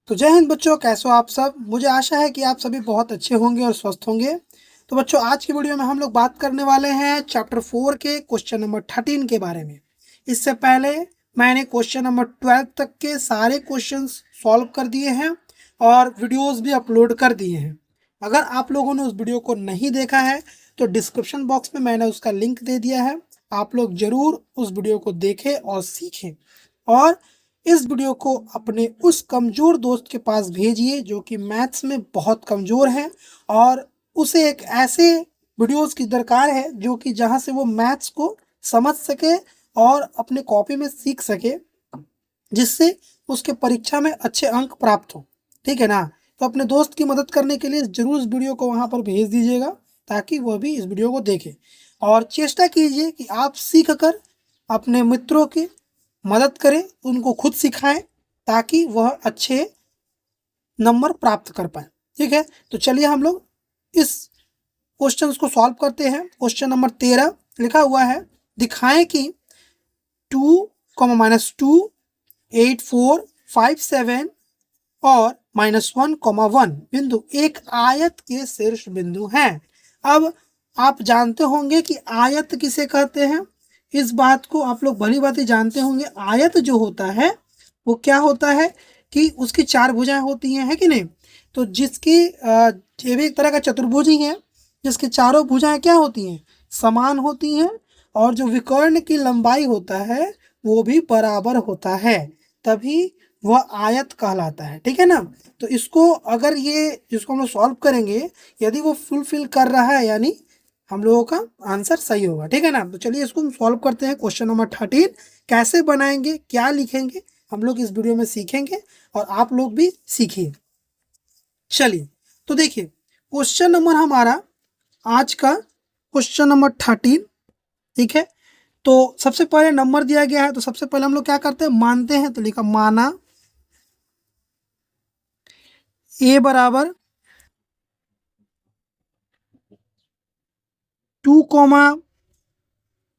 तो जय हिंद बच्चों, कैसे हो आप सब। मुझे आशा है कि आप सभी बहुत अच्छे होंगे और स्वस्थ होंगे। तो बच्चों, आज की वीडियो में हम लोग बात करने वाले हैं चैप्टर 4 के क्वेश्चन नंबर 13 के बारे में। इससे पहले मैंने क्वेश्चन नंबर 12 तक के सारे क्वेश्चंस सॉल्व कर दिए हैं और वीडियोस भी अपलोड कर दिए हैं। अगर आप लोगों ने उस वीडियो को नहीं देखा है तो डिस्क्रिप्शन बॉक्स में मैंने उसका लिंक दे दिया है। आप लोग जरूर उस वीडियो को देखें और सीखें, और इस वीडियो को अपने उस कमज़ोर दोस्त के पास भेजिए जो कि मैथ्स में बहुत कमज़ोर है, और उसे एक ऐसे वीडियोस की दरकार है जो कि जहां से वो मैथ्स को समझ सके और अपने कॉपी में सीख सके, जिससे उसके परीक्षा में अच्छे अंक प्राप्त हो। ठीक है ना। तो अपने दोस्त की मदद करने के लिए जरूर इस वीडियो को वहां पर भेज दीजिएगा ताकि वह भी इस वीडियो को देखे, और चेष्टा कीजिए कि आप सीख कर अपने मित्रों की मदद करें, उनको खुद सिखाएं ताकि वह अच्छे नंबर प्राप्त कर पाए। ठीक है, तो चलिए हम लोग इस क्वेश्चंस को सॉल्व करते हैं। क्वेश्चन नंबर 13 लिखा हुआ है, दिखाएं कि 2, -2, 8, 4, 5, 7 और -1, 1 बिंदु एक आयत के शीर्ष बिंदु हैं। अब आप जानते होंगे कि आयत किसे कहते हैं। इस बात को आप लोग भली भांति जानते होंगे। आयत जो होता है वो क्या होता है कि उसकी 4 भुजाएं होती हैं, है कि नहीं। तो जिसकी ये भी एक तरह का चतुर्भुज ही है, जिसकी चारों भुजाएं क्या होती हैं, समान होती हैं, और जो विकर्ण की लंबाई होता है वो भी बराबर होता है, तभी वह आयत कहलाता है। ठीक है ना। तो इसको अगर ये जिसको हम लोग सॉल्व करेंगे, यदि वो फुलफिल कर रहा है यानी हम लोगों का आंसर सही होगा। ठीक है ना। तो चलिए इसको हम सॉल्व करते हैं। क्वेश्चन नंबर 13 कैसे बनाएंगे, क्या लिखेंगे, हम लोग इस वीडियो में सीखेंगे और आप लोग भी सीखिए। चलिए तो देखिए, क्वेश्चन नंबर हमारा आज का क्वेश्चन नंबर 13। ठीक है, तो सबसे पहले नंबर दिया गया है, तो सबसे पहले हम लोग क्या करते हैं, मानते हैं। तो लिखा माना a बराबर 2,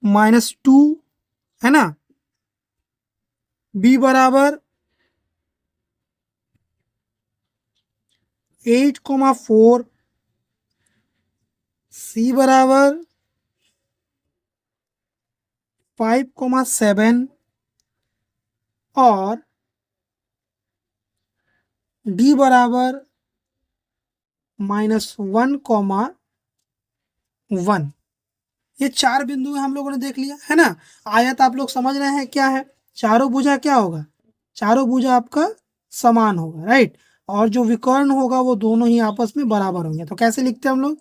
-2, है ना। b बराबर 8, 4, c बराबर 5, 7 और d बराबर -1, 1। ये 4 बिंदु हम लोगों ने देख लिया है ना। आयत आप लोग समझ रहे हैं क्या है, चारों भुजा क्या होगा, चारों भुजा आपका समान होगा, राइट। और जो विकर्ण होगा वो दोनों ही आपस में बराबर होंगे। तो कैसे लिखते हैं हम लोग,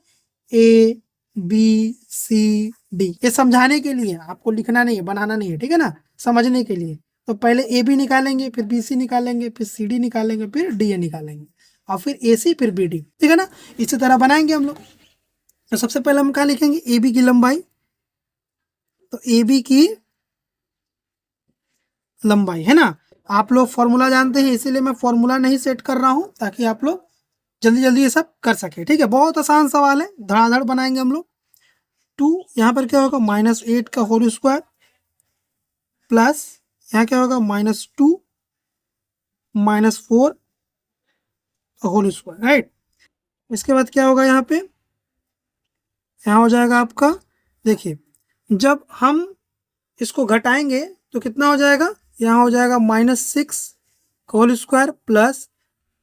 ए बी सी डी। ये समझाने के लिए, आपको लिखना नहीं है, बनाना नहीं है, ठीक है ना, समझने के लिए। तो पहले ए बी निकालेंगे, फिर बी सी निकालेंगे, फिर सी डी निकालेंगे, फिर डी ए निकालेंगे, और फिर ए सी, फिर बी डी। ठीक है ना। इसी तरह बनाएंगे हम लोग। तो सबसे पहले हम क्या लिखेंगे, ए बी की लंबाई। तो ए बी की लंबाई, है ना। आप लोग फॉर्मूला जानते हैं, इसीलिए मैं फॉर्मूला नहीं सेट कर रहा हूं ताकि आप लोग जल्दी जल्दी ये सब कर सके। ठीक है, बहुत आसान सवाल है, धड़ाधड़ बनाएंगे हम लोग। 2 यहाँ पर क्या होगा, -8 का होल स्क्वायर, प्लस यहाँ क्या होगा, -2, -4 का होल स्क्वायर, राइट। इसके बाद क्या होगा, यहाँ पे यहाँ हो जाएगा आपका, देखिए जब हम इसको घटाएंगे तो कितना हो जाएगा, यहाँ हो जाएगा -6 का होल स्क्वायर, प्लस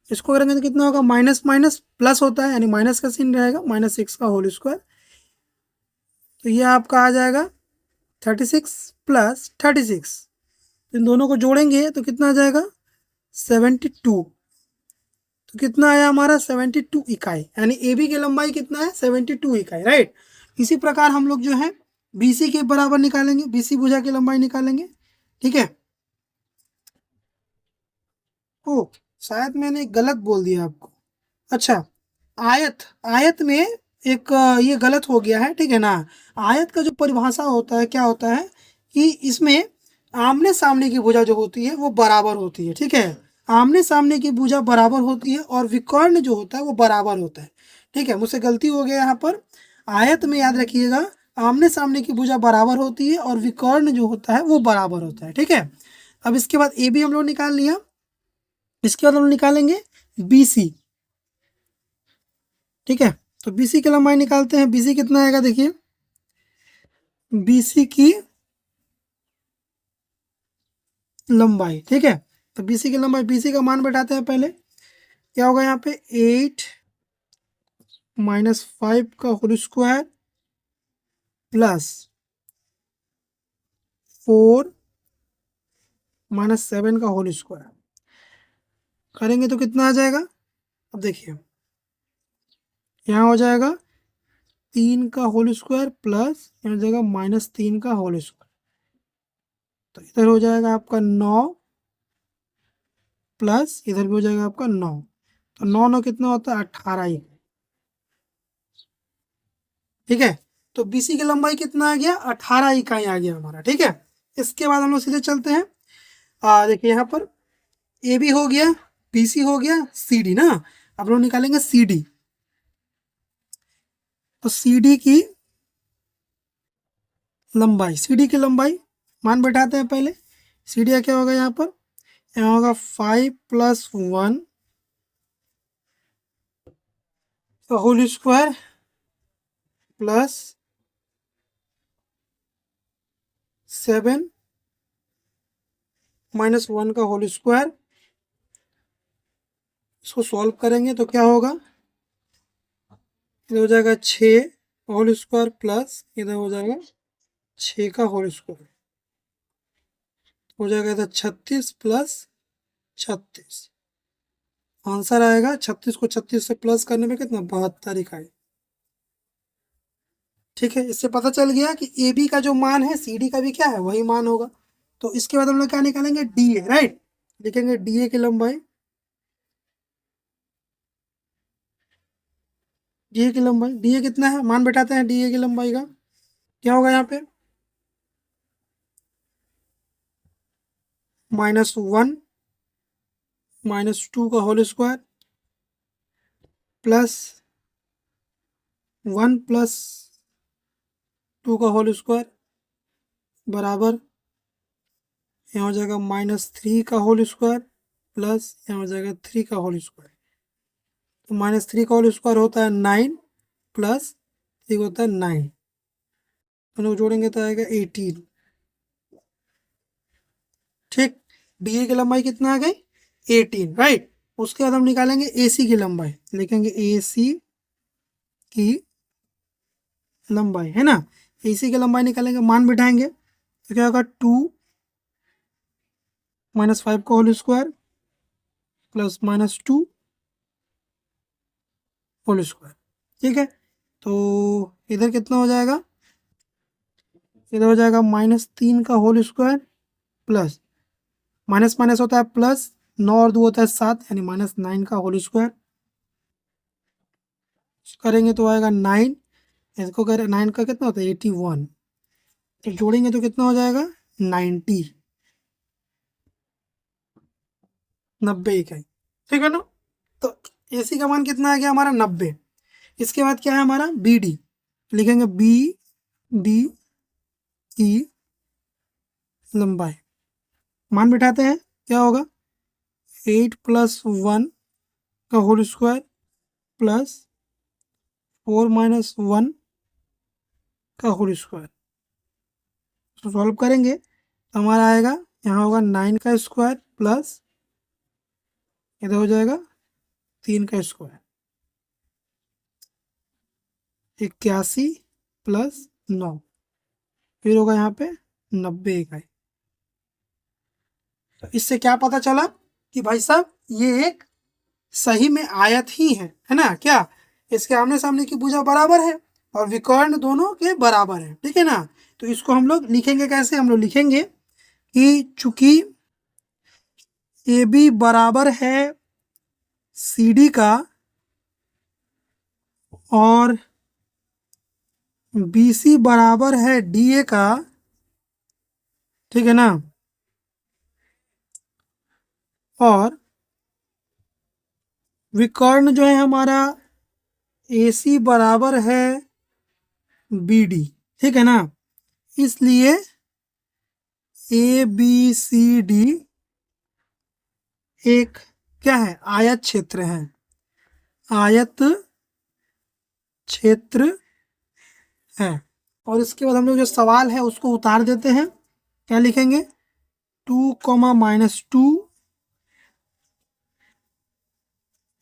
इसको करेंगे तो कितना होगा, माइनस माइनस प्लस होता है, यानी माइनस का सीन रहेगा, -6 का होल स्क्वायर। तो ये आपका आ जाएगा 36 + 36। इन दोनों को जोड़ेंगे तो कितना आ जाएगा, 72। तो कितना आया हमारा, 72 इकाई, यानी ए बी की लंबाई कितना है, 72 इकाई, राइट। इसी प्रकार हम लोग जो है बी सी के बराबर निकालेंगे, बी सी भुजा की लंबाई निकालेंगे। ठीक है। ओ, शायद मैंने गलत बोल दिया आपको। अच्छा, आयत, आयत में एक ये गलत हो गया है, ठीक है ना। आयत का जो परिभाषा होता है, क्या होता है कि इसमें आमने सामने की भुजा जो होती है वो बराबर होती है। ठीक है, आमने सामने की भुजा बराबर होती है और विकर्ण जो होता है वो बराबर होता है। ठीक है, मुझसे गलती हो गया यहाँ पर। आयत में याद रखिएगा, आमने सामने की भुजा बराबर होती है और विकर्ण जो होता है वो बराबर होता है। ठीक है, अब इसके बाद ए बी हम लोग निकाल लिया। इसके बाद हम निकालेंगे BC। ठीक है, तो BC की लंबाई निकालते हैं। BC कितना आएगा देखिए, BC की लंबाई। ठीक है, तो BC की लंबाई, BC का मान बैठाते हैं पहले। क्या होगा यहाँ पे 8 - 5 का होल स्क्वायर प्लस 4 - 7 का होल स्क्वायर करेंगे तो कितना आ जाएगा। अब देखिए यहाँ हो जाएगा 3 का होल स्क्वायर प्लस यहाँ हो जाएगा -3 का होल स्क्वायर। तो इधर हो जाएगा आपका 9 प्लस इधर भी हो जाएगा आपका 9। तो 9 9 कितना होता है 18 ही। ठीक है, तो BC की लंबाई कितना आ गया 18 इकाई आ गया हमारा। ठीक है, इसके बाद हम लोग सीधे चलते हैं। देखिए यहाँ पर AB हो गया, BC हो गया, CD ना। अब लोग निकालेंगे CD। तो CD की लंबाई, CD की लंबाई मान बैठाते हैं पहले। CD क्या होगा यहाँ पर, यहाँ होगा 5 + 1 का होल स्क्वायर प्लस 7 - 1 का होल स्क्वायर। इसको सॉल्व करेंगे तो क्या होगा, इधर हो जाएगा 6 होल स्क्वायर प्लस इधर हो जाएगा 6 का होल स्क्वायर। हो जाएगा इधर 36 प्लस 36। आंसर आएगा 36 को 36 से प्लस करने में कितना 72 इकाई। ठीक है, इससे पता चल गया कि AB का जो मान है CD का भी क्या है वही मान होगा। तो इसके बाद हम लोग क्या निकालेंगे DA। राइट, लिखेंगे DA की लंबाई। DA की लंबाई, DA कितना है मान बैठाते हैं DA की लंबाई का। क्या होगा यहाँ पे -1 - 2 का होल स्क्वायर प्लस 1 + 2 का होल स्क्वायर बराबर यहाँ हो जाएगा -3 का होल स्क्वायर प्लस यहाँ हो जाएगा 3 का होल स्क्वायर। तो -3 का होल स्क्वायर होता है 9 प्लस 3 होता है 9। हम लोग जोड़ेंगे तो आएगा 18। ठीक, DA की लंबाई कितना आ गई 18। राइट, उसके बाद हम निकालेंगे AC की लंबाई। लिखेंगे AC की लंबाई, है ना। AC की लंबाई निकालेंगे, मान बिठाएंगे तो क्या होगा 2 - 5 का whole square plus -2 whole square. ठीक है, तो इधर कितना हो जाएगा, इधर हो जाएगा -3 का whole square plus minus minus होता है प्लस, 9 और 2 होता है 7 यानी -9 का होल स्क्वायर। करेंगे तो आएगा 9, इसको करें 9 का कितना होता है 81। तो जोड़ेंगे तो कितना हो जाएगा 90, 90 इकाई। ठीक है ना। तो AC का मान कितना आ गया हमारा 90। इसके बाद क्या है हमारा BD। लिखेंगे BD की लंबाई, मान बिठाते हैं। क्या होगा 8 + 1 का होल स्क्वायर प्लस 4 - 1 का होल स्क्वायर। तो सॉल्व करेंगे तो हमारा आएगा, यहाँ होगा 9 का स्क्वायर प्लस इधर हो जाएगा 3 का स्क्वायर, 81 + 9, फिर होगा यहाँ पे 90 इकाई। तो इससे क्या पता चला कि भाई साहब ये एक सही में आयत ही है ना। क्या इसके आमने सामने की भुजा बराबर है और विकर्ण दोनों के बराबर है। ठीक है ना। तो इसको हम लोग लिखेंगे कैसे, हम लोग लिखेंगे कि चूंकि AB बराबर है CD का और BC बराबर है DA का, ठीक है ना, और विकर्ण जो है हमारा AC बराबर है BD, ठीक है ना। इसलिए ABCD एक क्या है, आयत क्षेत्र है, आयत क्षेत्र है। और इसके बाद हम लोग जो सवाल है उसको उतार देते हैं, क्या लिखेंगे, 2, -2,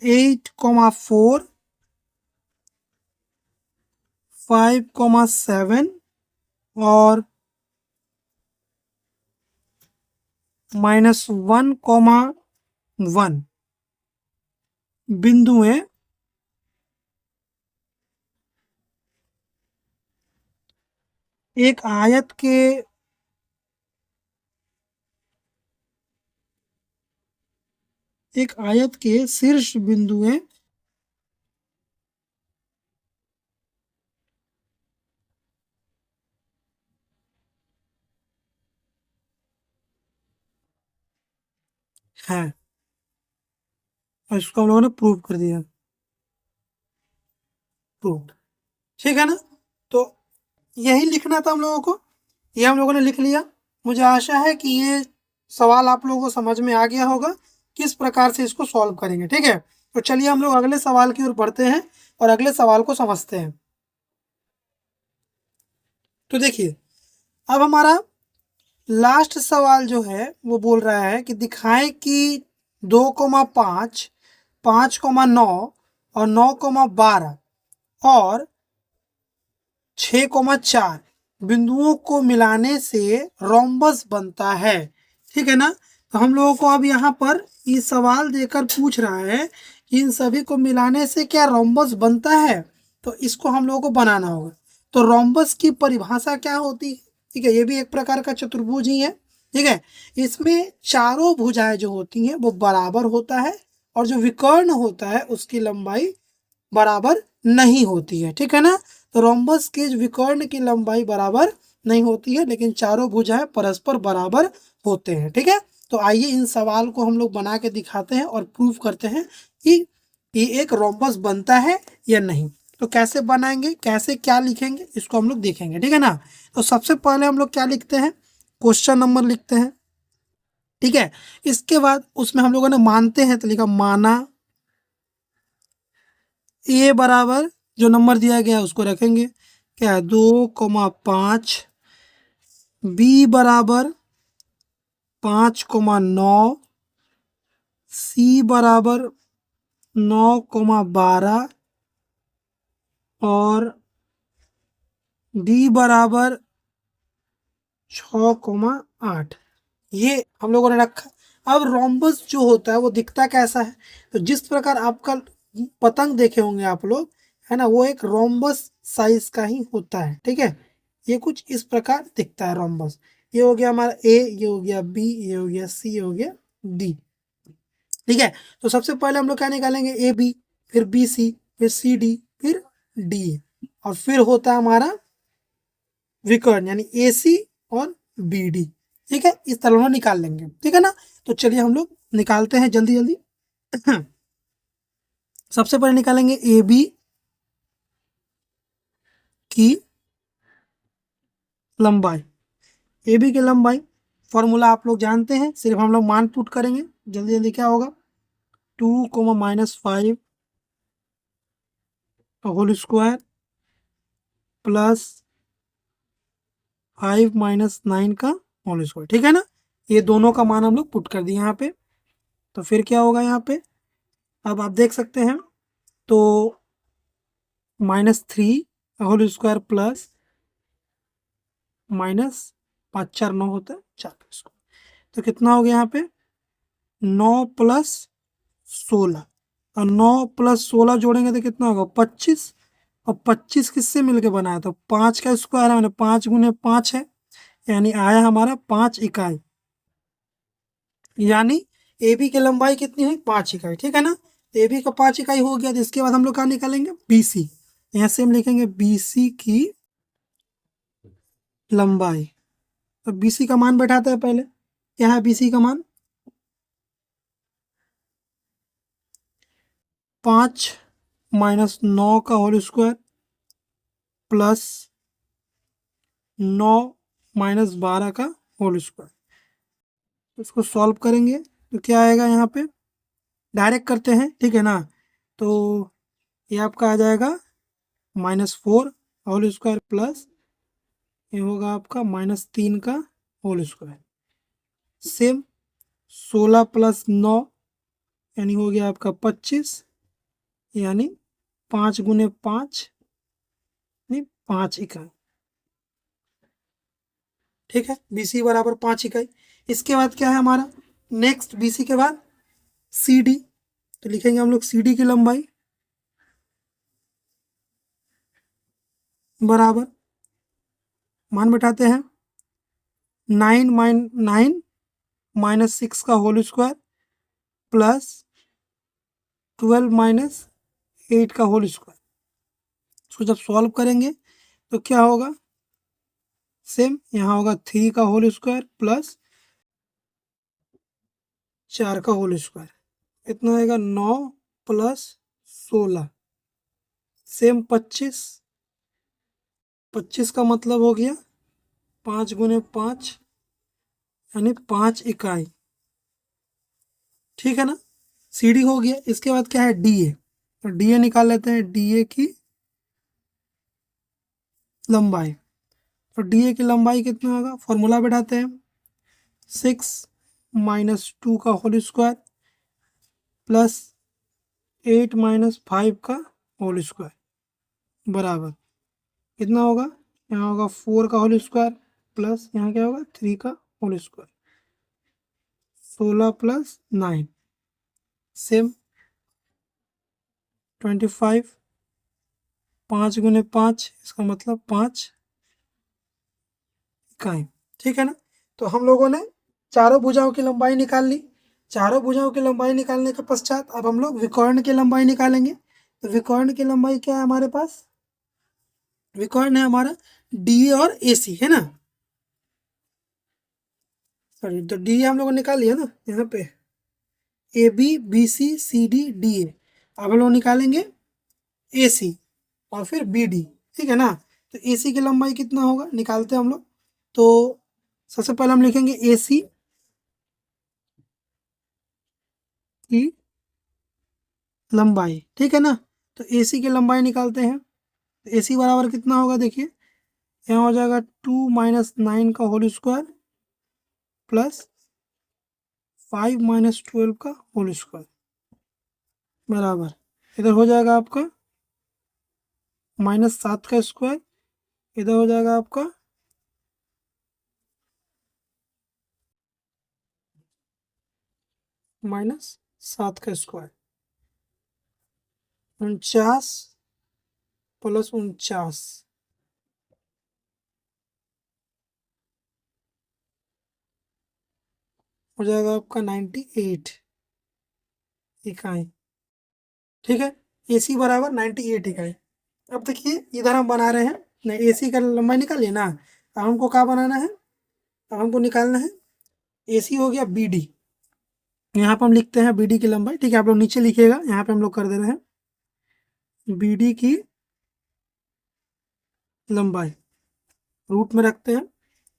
8, 4, 5, 7 और -1, 1 बिंदुएं एक आयत के शीर्ष बिंदुएं हैं। और इसको हम लोगों ने प्रूव कर दिया, प्रूव। ठीक है ना। तो यही लिखना था हम लोगों को, ये हम लोगों ने लिख लिया। मुझे आशा है कि ये सवाल आप लोगों को समझ में आ गया होगा, किस प्रकार से इसको सॉल्व करेंगे। ठीक है, तो चलिए हम लोग अगले सवाल की ओर बढ़ते हैं और अगले सवाल को समझते हैं। तो देखिए, अब हमारा लास्ट सवाल जो है वो बोल रहा है कि दिखाएं कि 2, 5, 5, 9 और 9, 12 और 6, 4 बिंदुओं को मिलाने से रोम्बस बनता है। ठीक है ना। तो हम लोगों को अब यहाँ पर ये सवाल देकर पूछ रहा है कि इन सभी को मिलाने से क्या रोम्बस बनता है, तो इसको हम लोगों को बनाना होगा। तो रोम्बस की परिभाषा क्या होती है, ठीक है, ये भी एक प्रकार का चतुर्भुज ही है। ठीक है, इसमें चारों भुजाएं जो होती हैं वो बराबर होता है और जो विकर्ण होता है उसकी लंबाई बराबर नहीं होती है। ठीक है ना। तो रोम्बस के विकर्ण की लंबाई बराबर नहीं होती है, लेकिन चारों भुजाएं परस्पर बराबर होते हैं। ठीक है, तो आइए इन सवाल को हम लोग बना के दिखाते हैं और प्रूव करते हैं कि ये एक रोम्बस बनता है या नहीं। तो कैसे बनाएंगे, कैसे क्या लिखेंगे, इसको हम लोग देखेंगे। ठीक है ना। तो सबसे पहले हम लोग क्या लिखते हैं, क्वेश्चन नंबर लिखते हैं। ठीक है, इसके बाद उसमें हम लोगों ने मानते हैं तो लिखा माना, ए बराबर जो नंबर दिया गया है उसको रखेंगे, क्या है, 2, 5। बी बराबर 5, 9। सी बराबर 9, 12 और डी बराबर 6, 8। ये हम लोगों ने रखा। अब रोम्बस जो होता है वो दिखता कैसा है, तो जिस प्रकार आपका पतंग देखे होंगे आप लोग, है ना, वो एक रोम्बस साइज का ही होता है। ठीक है, ये कुछ इस प्रकार दिखता है रोम्बस। ये हो गया हमारा ए, ये हो गया बी, ये हो गया सी, ये हो गया डी। ठीक है, तो सबसे पहले हम लोग क्या निकालेंगे, ए बी, फिर बी सी, फिर सी डी, फिर डी, और फिर होता है हमारा विकर्ण यानी ए सी और बी डी। ठीक है, इस तरह हम निकाल लेंगे। ठीक है ना। तो चलिए हम लोग निकालते हैं जल्दी जल्दी। सबसे पहले निकालेंगे ए बी की लंबाई। ए बी की लंबाई फॉर्मूला आप लोग जानते हैं, सिर्फ हम लोग मान पुट करेंगे। जल्दी जल्दी क्या होगा, 2, -5 होल स्क्वायर प्लस 5, -9 का होल स्क्वायर। ठीक है ना, ये दोनों का मान हम लोग पुट कर दिए यहाँ पे। तो फिर क्या होगा यहाँ पे, अब आप देख सकते हैं, तो -3 होल स्क्वायर प्लस -5, 4, 9 होता है 4 तो कितना हो गया यहाँ पे, 9 + 16। और 9 + 16 जोड़ेंगे तो कितना होगा, 25। और 25 किससे मिलके बना है, तो 5 का स्क्वायर है, मैंने 5 × 5 है, यानी आया हमारा 5 इकाई। यानी ए बी की लंबाई कितनी है, 5 इकाई। ठीक है ना, तो ए बी का 5 इकाई हो गया। तो इसके बाद हम लोग क्या निकालेंगे, बी सी। यहाँ से हम लिखेंगे बी सी की लंबाई। तो बी सी का मान बैठाते हैं पहले, क्या है बी सी का मान, 5 - 9 का होल स्क्वायर प्लस 9 - 12 का होल स्क्वायर। इसको सॉल्व करेंगे तो क्या आएगा यहाँ पे, डायरेक्ट करते हैं, ठीक है ना। तो ये आपका आ जाएगा -4 होल स्क्वायर प्लस ये होगा आपका -3 का होल स्क्वायर। सेम 16 + 9 यानी हो गया आपका 25, यानी 5 × 5 यानी 5 इकाई, ठीक है। BC बराबर 5 इकाई। इसके बाद क्या है हमारा नेक्स्ट, BC के बाद CD। तो लिखेंगे हम लोग CD की लंबाई बराबर, मान बैठाते हैं 9 - 6 का होल स्क्वायर प्लस 12 - 8 का होल स्क्वायर। इसको जब सॉल्व करेंगे तो क्या होगा, सेम यहाँ होगा 3 का होल स्क्वायर प्लस 4 का होल स्क्वायर। इतना आएगा 9 + 16, सेम 25। 25 का मतलब हो गया 5 × 5 यानी 5 इकाई, ठीक है ना। CD हो गया। इसके बाद क्या है DA। तो DA निकाल लेते हैं, DA की लंबाई। तो DA की लंबाई कितना होगा, फॉर्मूला बैठाते हैं 6 - 2 का होल स्क्वायर प्लस 8 - 5 का होल स्क्वायर बराबर कितना होगा, यहाँ होगा 4 का होल स्क्वायर प्लस यहाँ क्या होगा 3 का होल स्क्वायर। 16 + 9 सेम 25, 5 × 5 इसका मतलब 5 इकाई, ठीक है ना। तो हम लोगों ने चारों भुजाओं की लंबाई निकाल ली। चारों भुजाओं की लंबाई निकालने के पश्चात अब हम लोग विकर्ण की लंबाई निकालेंगे। तो विकर्ण की लंबाई क्या है हमारे पास, विकर्ण है हमारा DA और AC, है ना। सॉरी, तो DA हम लोगों ने निकाल लिया ना यहाँ पे, AB BC CD DA। अब हम लोग निकालेंगे AC और फिर BD, ठीक है ना। तो AC की लंबाई कितना होगा निकालते हैं हम लोग। तो सबसे पहले हम लिखेंगे AC की लंबाई, ठीक है ना। तो AC की लंबाई निकालते हैं। तो AC बराबर कितना होगा देखिए, यहाँ हो जाएगा 2 - 9 का होल स्क्वायर प्लस 5 - 12 का होल स्क्वायर बराबर, इधर हो जाएगा आपका -7 का स्क्वायर, इधर हो जाएगा आपका -7 का स्क्वायर। 49 + 49 हो जाएगा आपका 98 इकाई, ठीक है। AC बराबर 98 इकाई। अब देखिए इधर हम बना रहे हैं, नहीं AC का लंबाई निकालिए ना। अब हमको क्या बनाना है, अब हमको निकालना है AC हो गया BD। यहाँ पर हम लिखते हैं BD की लंबाई, ठीक है। आप लोग नीचे लिखिएगा, यहाँ पे हम लोग कर दे रहे हैं BD की लंबाई, रूट में रखते हैं,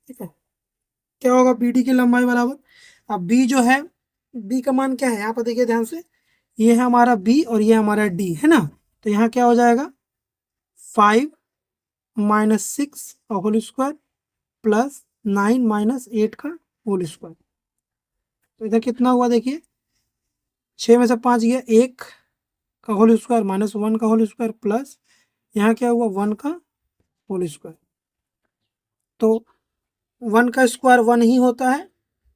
ठीक है। क्या होगा BD की लंबाई बराबर, अब B जो है, B का मान क्या है यहाँ पर देखिए ध्यान से, ये है हमारा B और ये हमारा D, है ना। तो यहाँ क्या हो जाएगा 5 - 6 का होल स्क्वायर प्लस 9 - 8 का होल स्क्वायर। तो इधर कितना हुआ देखिए, 6 में से 5 गया, 1 का होल स्क्वायर -1 का होल स्क्वायर प्लस यहाँ क्या हुआ 1 का होल स्क्वायर। तो 1 का स्क्वायर 1 ही होता है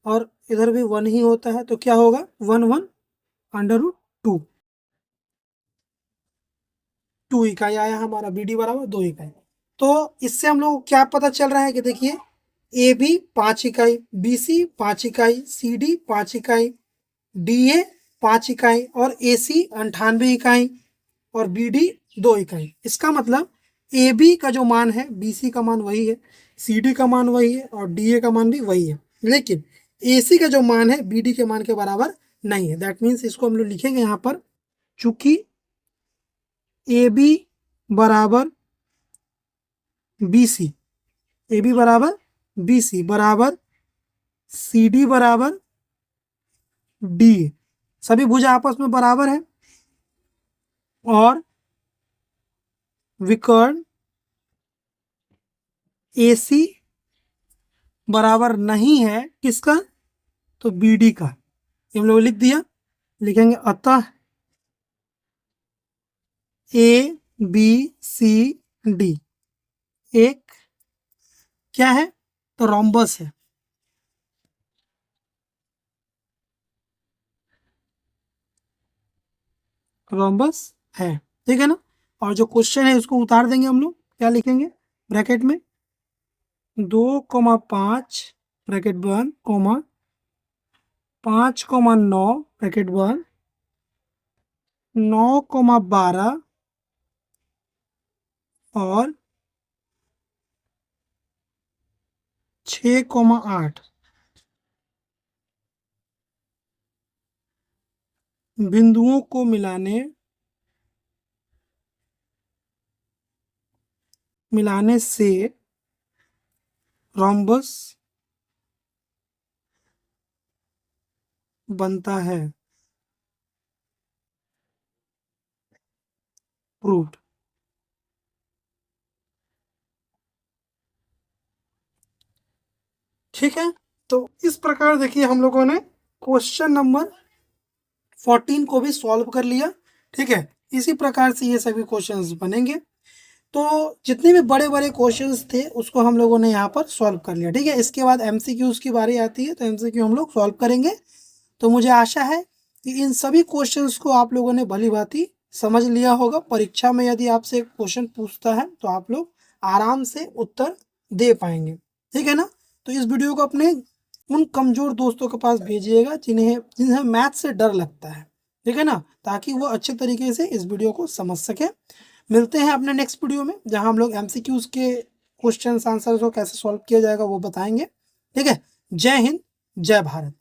और इधर भी 1 ही होता है, तो क्या होगा 1 1 √2, 2 इकाई आया हमारा, BD बराबर 2 इकाई। तो इससे हम लोग क्या पता चल रहा है कि देखिए AB 5 इकाई, BC 5 इकाई, CD 5 इकाई, DA 5 इकाई और AC 98 इकाई और BD 2 इकाई। इसका मतलब AB का जो मान है BC का मान वही है, CD का मान वही है और DA का मान भी वही है, लेकिन AC का जो मान है BD के मान के बराबर नहीं है। दैट मीन्स इसको हम लोग लिखेंगे यहाँ पर, चूंकि AB बराबर BC, AB बराबर BC बराबर CD बराबर DA, सभी भुजा आपस में बराबर है और विकर्ण AC बराबर नहीं है किसका, तो BD का। ये हम लोग लिख दिया, लिखेंगे अतः ABCD एक क्या है, तो रोम्बस है। रोम्बस है, ठीक है ना। और जो क्वेश्चन है उसको उतार देंगे हम लोग, क्या लिखेंगे ब्रैकेट में 2,5 ब्रैकेट बंद कोमा 5,9 ब्रैकेट बंद 9,12 और 6,8 बिंदुओं को मिलाने से रोम्बस बनता है, प्रूव्ड। ठीक है, तो इस प्रकार देखिए हम लोगों ने क्वेश्चन नंबर 14 को भी सॉल्व कर लिया। ठीक है, इसी प्रकार से ये सभी क्वेश्चंस बनेंगे। तो जितने भी बड़े बड़े क्वेश्चंस थे उसको हम लोगों ने यहाँ पर सॉल्व कर लिया। ठीक है, इसके बाद MCQs की बारी आती है, तो MCQ हम लोग सॉल्व करेंगे। तो मुझे आशा है कि इन सभी क्वेश्चंस को आप लोगों ने भली भांति समझ लिया होगा। परीक्षा में यदि आपसे एक क्वेश्चन पूछता है तो आप लोग आराम से उत्तर दे पाएंगे। ठीक है ना। तो इस वीडियो को अपने उन कमजोर दोस्तों के पास भेजिएगा जिन्हें मैथ से डर लगता है। ठीक है ना, ताकि वो अच्छे तरीके से इस वीडियो को समझ सके। मिलते हैं अपने नेक्स्ट वीडियो में, जहां हम लोग MCQs के क्वेश्चन आंसर को कैसे सॉल्व किया जाएगा वो बताएंगे। ठीक है, जय हिंद, जय भारत।